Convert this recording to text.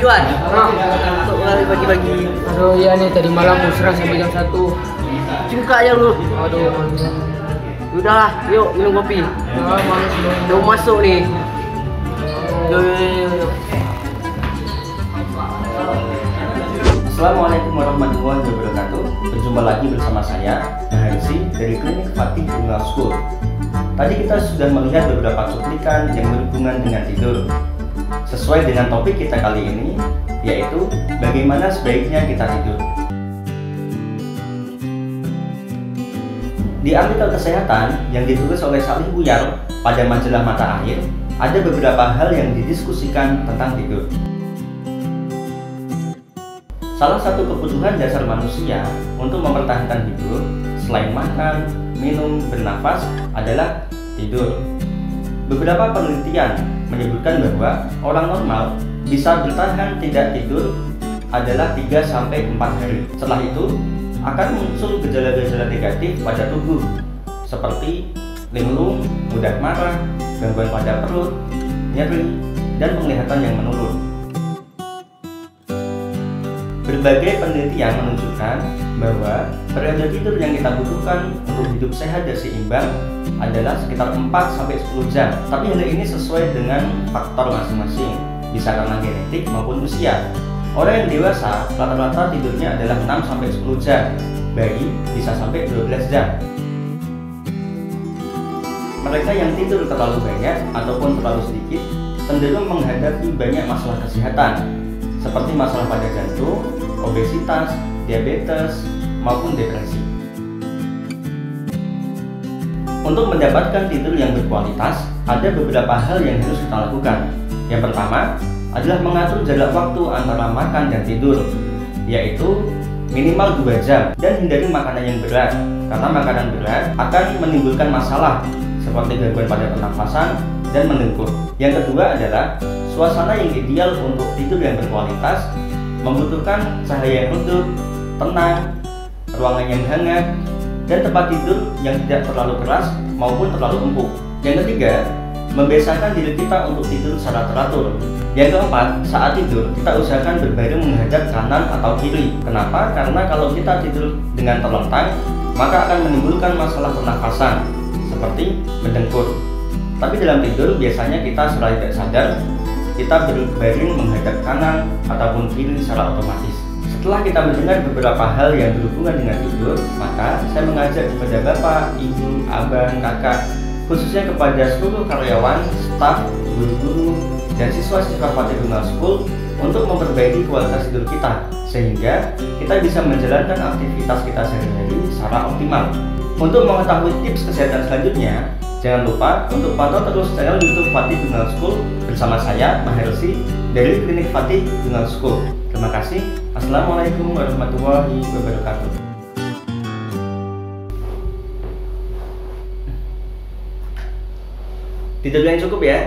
Juan. Untuk lari bagi-bagi. Aduh iya nih, tadi malam musrah sampai jam 1. Cingkak aja lu. Aduh malu. Udahlah, yuk minum kopi. Nah, malu sebelum. Udah mau masuk nih. Yuk. Assalamualaikum warahmatullahi wabarakatuh. Berjumpa lagi bersama saya, Mahersi dari Klinik Fatih Bungal School. Tadi kita sudah melihat beberapa cuplikan yang berhubungan dengan tidur. Sesuai dengan topik kita kali ini, yaitu bagaimana sebaiknya kita tidur. Di artikel kesehatan yang ditulis oleh Salih Buyar pada majalah Mata Air, ada beberapa hal yang didiskusikan tentang tidur. Salah satu kebutuhan dasar manusia untuk mempertahankan hidup selain makan, minum, bernafas adalah tidur. Beberapa penelitian menyebutkan bahwa orang normal bisa bertahan tidak tidur adalah 3-4 hari. Setelah itu akan muncul gejala-gejala negatif pada tubuh seperti linglung, mudah marah, gangguan pada perut, nyeri, dan penglihatan yang menurun. Berbagai penelitian menunjukkan bahwa periode tidur yang kita butuhkan untuk hidup sehat dan seimbang adalah sekitar 4-10 jam. Tapi hal ini sesuai dengan faktor masing-masing, bisa karena genetik maupun usia. Orang yang dewasa rata-rata tidurnya adalah 6-10 jam, bayi bisa sampai 12 jam. Mereka yang tidur terlalu banyak ataupun terlalu sedikit cenderung menghadapi banyak masalah kesehatan, seperti masalah pada jantung, obesitas, diabetes, maupun depresi. Untuk mendapatkan tidur yang berkualitas, ada beberapa hal yang harus kita lakukan. Yang pertama adalah mengatur jarak waktu antara makan dan tidur, yaitu minimal 2 jam, dan hindari makanan yang berat, karena makanan berat akan menimbulkan masalah seperti gangguan pada pernafasan dan mendengkur. Yang kedua adalah suasana yang ideal untuk tidur yang berkualitas membutuhkan cahaya yang redup, tenang, ruangan yang hangat, dan tempat tidur yang tidak terlalu keras maupun terlalu empuk. Yang ketiga, membiasakan diri kita untuk tidur secara teratur. Yang keempat, saat tidur kita usahakan berbaring menghadap kanan atau kiri. Kenapa? Karena kalau kita tidur dengan terlentang, maka akan menimbulkan masalah pernafasan seperti mendengkur. Tapi dalam tidur biasanya kita secara tidak sadar kita berbaring menghadap kanan ataupun kiri secara otomatis. Setelah kita mendengar beberapa hal yang berhubungan dengan tidur, maka saya mengajak kepada Bapak, Ibu, Abang, Kakak, khususnya kepada seluruh karyawan, staf, guru-guru, dan siswa-siswa Fatih Bungal School untuk memperbaiki kualitas tidur kita, sehingga kita bisa menjalankan aktivitas kita sehari-hari secara optimal. Untuk mengetahui tips kesehatan selanjutnya, jangan lupa untuk pantau terus channel YouTube Fatih Bungal School bersama saya, Mahersi, dari Klinik Fatih Bungal School. Terima kasih. Assalamualaikum warahmatullahi wabarakatuh. Tidur yang cukup ya.